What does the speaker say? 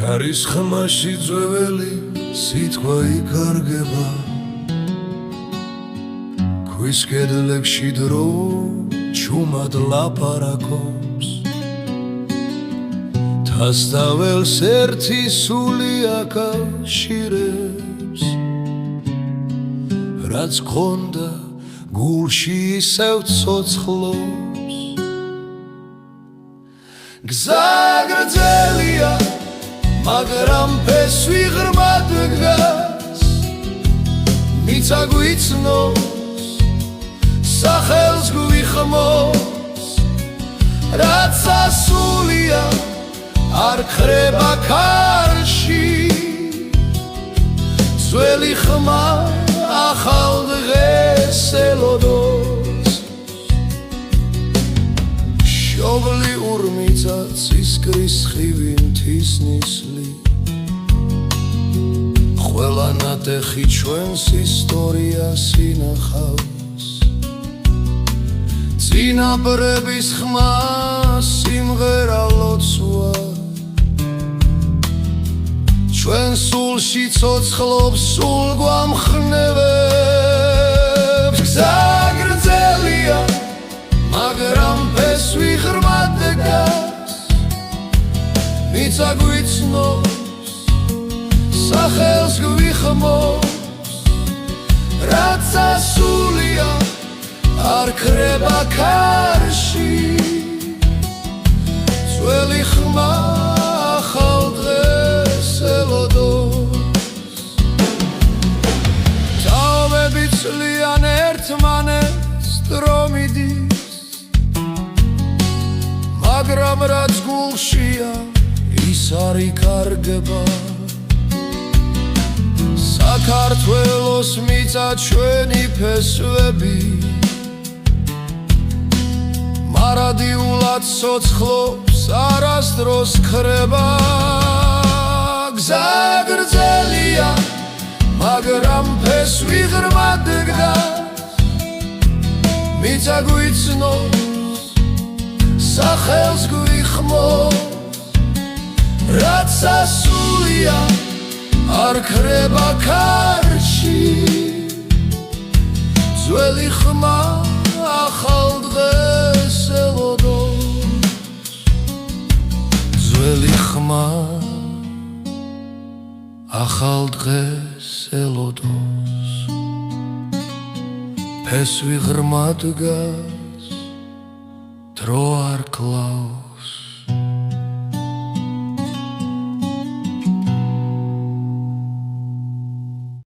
ქარის ხმაში ძველი სიტყვა იკარგება ქვის კედლებში დრო ჩუმად ლაპარაკობს დასდაველს ერთი სული აკავშირებს რაც გქონდა გულში ისევ ცოცხლობს გზა გრძელია მაგრამ ფესვი ღრმად დგას მიცა გვიცნობს სახელს გვიხმოს რაც ასულია არ ხრება ქარში ძველი ხმა ახალ დღეს ელოდოს შობლი ურმიწაც ისკრის ხივი მთისნისლი ყველა ნატეხი ჩვენს ისტორიას ინახავს წინაპრების ხმა სიმღერა ლოცვა ჩვენ სულში ცოცხლობს სულ გვამხნევებს გზა გრძელია მაგრამ ფესვი ღრმად დგას მიცა გვიცნობს სახელს გვიხმოს რაც ასულია არ ხრება ქარში ძველი ხმა ახალ დღეს ელოდოს თაობები ცლიან ერთმანეთს დრო მიდის მაგრამ რაც გულშია ის არ იკარგება საქართველოს მიწა ჩვენი ფესვები მარადიულად ცოცხლობს არასდროს ხრება გზა გრძელია მაგრამ ფესვი ღრმად დგას მიწა გვიცნობს სახელს გვიხმოს რაც ასულია არ ხრება ქარში ძველი ხმა ახალ დღეს ელოდოს ძველი ხმა ახალ დღეს ელოდოს ფესვი ღრმად დგას დრო არ კლავს